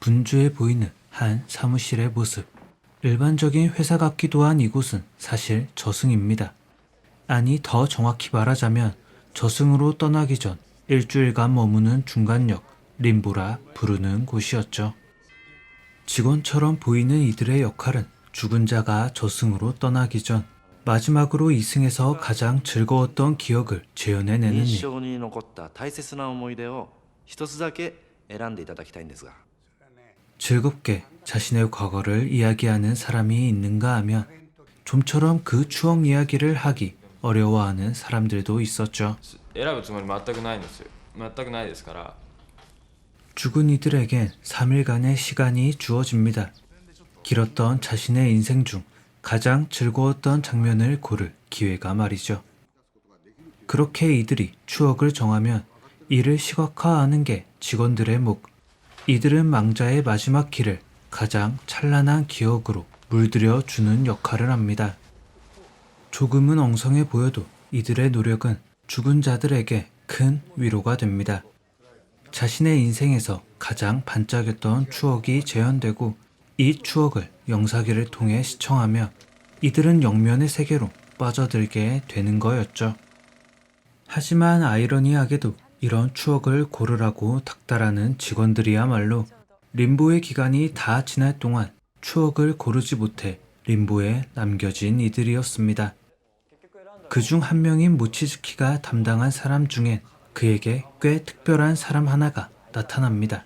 분주해 보이는 한 사무실의 모습. 일반적인 회사 같기도 한 이곳은 사실 저승입니다. 아니, 더 정확히 말하자면 저승으로 떠나기 전 일주일간 머무는 중간역 림보라 부르는 곳이었죠. 직원처럼 보이는 이들의 역할은 죽은 자가 저승으로 떠나기 전 마지막으로 이승에서 가장 즐거웠던 기억을 재현해내는 印 일. 象に残った大切な思い出を一つだけ選んでいただきたいんですが 즐겁게 자신의 과거를 이야기하는 사람이 있는가 하면 좀처럼 그 추억 이야기를 하기 어려워하는 사람들도 있었죠. 選ぶつもり全くないんですよ。全くないですから。 죽은 이들에겐 3일간의 시간이 주어집니다. 길었던 자신의 인생 중 가장 즐거웠던 장면을 고를 기회가 말이죠. 그렇게 이들이 추억을 정하면 이를 시각화하는 게 직원들의 목. 이들은 망자의 마지막 길을 가장 찬란한 기억으로 물들여 주는 역할을 합니다. 조금은 엉성해 보여도 이들의 노력은 죽은 자들에게 큰 위로가 됩니다. 자신의 인생에서 가장 반짝였던 추억이 재현되고 이 추억을 영사기를 통해 시청하며 이들은 영면의 세계로 빠져들게 되는 거였죠. 하지만 아이러니하게도 이런 추억을 고르라고 닥달하는 직원들이야말로 림보의 기간이 다 지날 동안 추억을 고르지 못해 림보에 남겨진 이들이었습니다. 그중 한 명인 모치즈키가 담당한 사람 중엔 그에게 꽤 특별한 사람 하나가 나타납니다.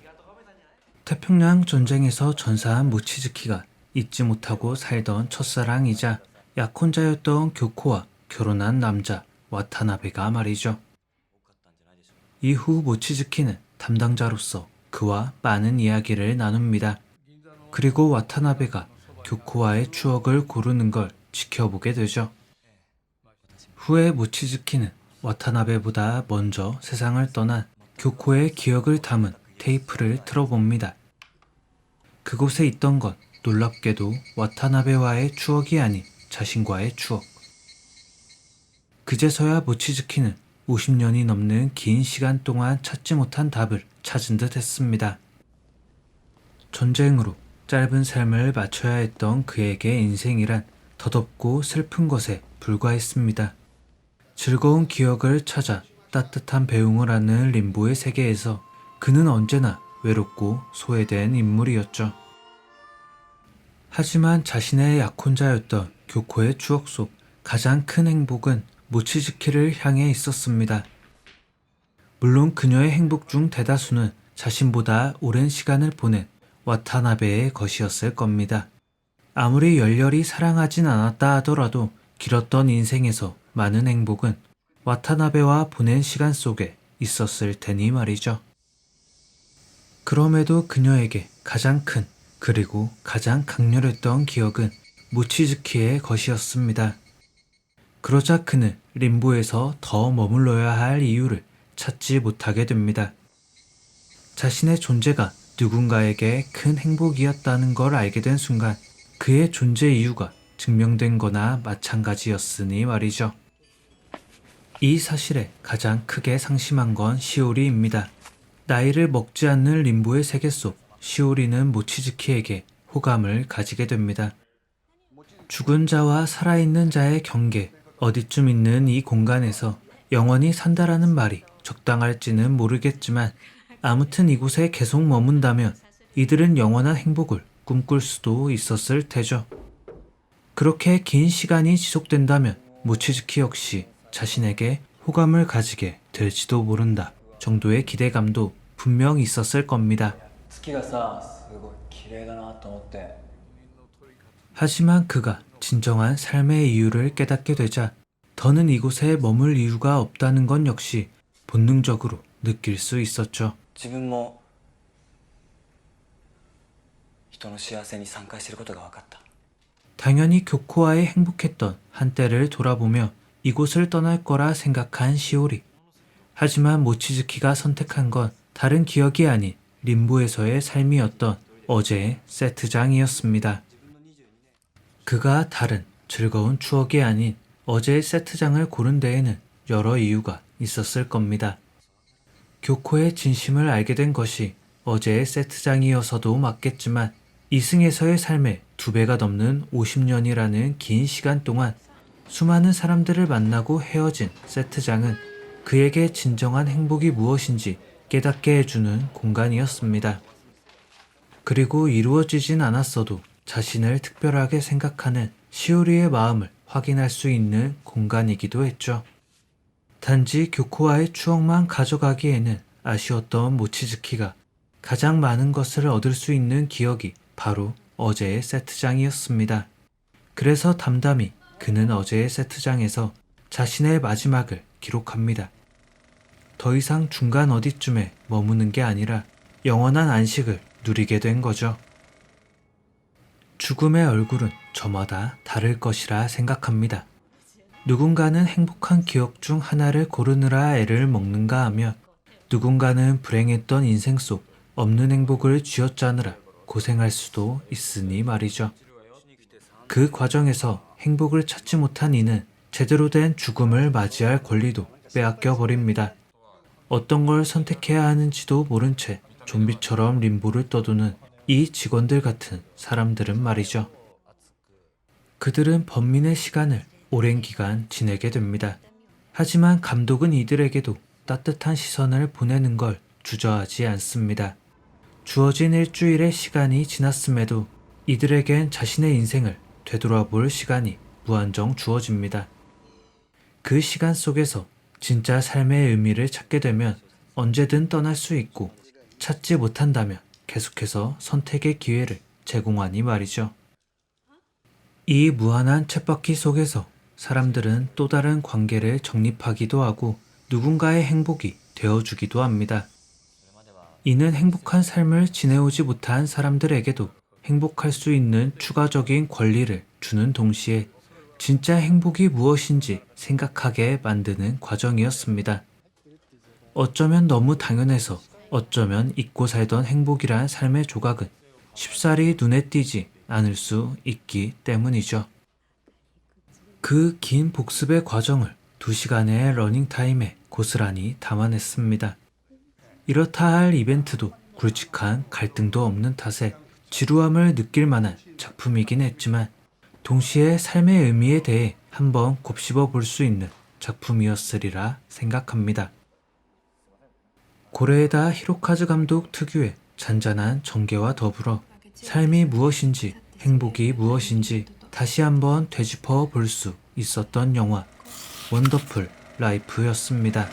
태평양 전쟁에서 전사한 모치즈키가 잊지 못하고 살던 첫사랑이자 약혼자였던 교코와 결혼한 남자 와타나베가 말이죠. 이후 모치즈키는 담당자로서 그와 많은 이야기를 나눕니다. 그리고 와타나베가 교코와의 추억을 고르는 걸 지켜보게 되죠. 후에 모치즈키는 와타나베보다 먼저 세상을 떠난 교코의 기억을 담은 테이프를 틀어봅니다. 그곳에 있던 건 놀랍게도 와타나베와의 추억이 아닌 자신과의 추억. 그제서야 모치즈키는 50년이 넘는 긴 시간 동안 찾지 못한 답을 찾은 듯 했습니다. 전쟁으로 짧은 삶을 마쳐야 했던 그에게 인생이란 덧없고 슬픈 것에 불과했습니다. 즐거운 기억을 찾아 따뜻한 배웅을 하는 림보의 세계에서 그는 언제나 외롭고 소외된 인물이었죠. 하지만 자신의 약혼자였던 교코의 추억 속 가장 큰 행복은 모치즈키를 향해 있었습니다. 물론 그녀의 행복 중 대다수는 자신보다 오랜 시간을 보낸 와타나베의 것이었을 겁니다. 아무리 열렬히 사랑하진 않았다 하더라도 길었던 인생에서 많은 행복은 와타나베와 보낸 시간 속에 있었을 테니 말이죠. 그럼에도 그녀에게 가장 큰 그리고 가장 강렬했던 기억은 모치즈키의 것이었습니다. 그러자 그는 림보에서 더 머물러야 할 이유를 찾지 못하게 됩니다. 자신의 존재가 누군가에게 큰 행복이었다는 걸 알게 된 순간 그의 존재 이유가 증명된 거나 마찬가지였으니 말이죠. 이 사실에 가장 크게 상심한 건 시오리입니다. 나이를 먹지 않는 림보의 세계 속 시오리는 모치즈키에게 호감을 가지게 됩니다. 죽은 자와 살아있는 자의 경계, 어디쯤 있는 이 공간에서 영원히 산다라는 말이 적당할지는 모르겠지만 아무튼 이곳에 계속 머문다면 이들은 영원한 행복을 꿈꿀 수도 있었을 테죠. 그렇게 긴 시간이 지속된다면 모치즈키 역시 자신에게 호감을 가지게 될지도 모른다 정도의 기대감도 분명 있었을 겁니다. 하지만 그가 진정한 삶의 이유를 깨닫게 되자 더는 이곳에 머물 이유가 없다는 건 역시 본능적으로 느낄 수 있었죠. 自分も人の幸せに参加していることが分かった。 당연히 교코와의 행복했던 한때를 돌아보며 이곳을 떠날 거라 생각한 시오리. 하지만 모치즈키가 선택한 건 다른 기억이 아닌 림보에서의 삶이었던 어제의 세트장이었습니다. 그가 다른 즐거운 추억이 아닌 어제의 세트장을 고른 데에는 여러 이유가 있었을 겁니다. 교코의 진심을 알게 된 것이 어제의 세트장이어서도 맞겠지만 이승에서의 삶의 2배가 넘는 50년이라는 긴 시간 동안 수많은 사람들을 만나고 헤어진 세트장은 그에게 진정한 행복이 무엇인지 깨닫게 해주는 공간이었습니다. 그리고 이루어지진 않았어도 자신을 특별하게 생각하는 시오리의 마음을 확인할 수 있는 공간이기도 했죠. 단지 교코와의 추억만 가져가기에는 아쉬웠던 모치즈키가 가장 많은 것을 얻을 수 있는 기억이 바로 어제의 세트장이었습니다. 그래서 담담히 그는 어제의 세트장에서 자신의 마지막을 기록합니다. 더 이상 중간 어디쯤에 머무는 게 아니라 영원한 안식을 누리게 된 거죠. 죽음의 얼굴은 저마다 다를 것이라 생각합니다. 누군가는 행복한 기억 중 하나를 고르느라 애를 먹는가 하면 누군가는 불행했던 인생 속 없는 행복을 쥐어짜느라 고생할 수도 있으니 말이죠. 그 과정에서 행복을 찾지 못한 이는 제대로 된 죽음을 맞이할 권리도 빼앗겨 버립니다. 어떤 걸 선택해야 하는지도 모른 채 좀비처럼 림보를 떠도는 이 직원들 같은 사람들은 말이죠. 그들은 범민의 시간을 오랜 기간 지내게 됩니다. 하지만 감독은 이들에게도 따뜻한 시선을 보내는 걸 주저하지 않습니다. 주어진 일주일의 시간이 지났음에도 이들에겐 자신의 인생을 되돌아볼 시간이 무한정 주어집니다. 그 시간 속에서 진짜 삶의 의미를 찾게 되면 언제든 떠날 수 있고 찾지 못한다면 계속해서 선택의 기회를 제공하니 말이죠. 이 무한한 쳇바퀴 속에서 사람들은 또 다른 관계를 정립하기도 하고 누군가의 행복이 되어주기도 합니다. 이는 행복한 삶을 지내오지 못한 사람들에게도 행복할 수 있는 추가적인 권리를 주는 동시에 진짜 행복이 무엇인지 생각하게 만드는 과정이었습니다. 어쩌면 너무 당연해서 어쩌면 잊고 살던 행복이란 삶의 조각은 쉽사리 눈에 띄지 않을 수 있기 때문이죠. 그 긴 복습의 과정을 2시간의 러닝타임에 고스란히 담아냈습니다. 이렇다 할 이벤트도 굵직한 갈등도 없는 탓에 지루함을 느낄 만한 작품이긴 했지만 동시에 삶의 의미에 대해 한번 곱씹어 볼 수 있는 작품이었으리라 생각합니다. 고레에다 히로카즈 감독 특유의 잔잔한 전개와 더불어 삶이 무엇인지 행복이 무엇인지 다시 한번 되짚어 볼 수 있었던 영화 원더풀 라이프였습니다.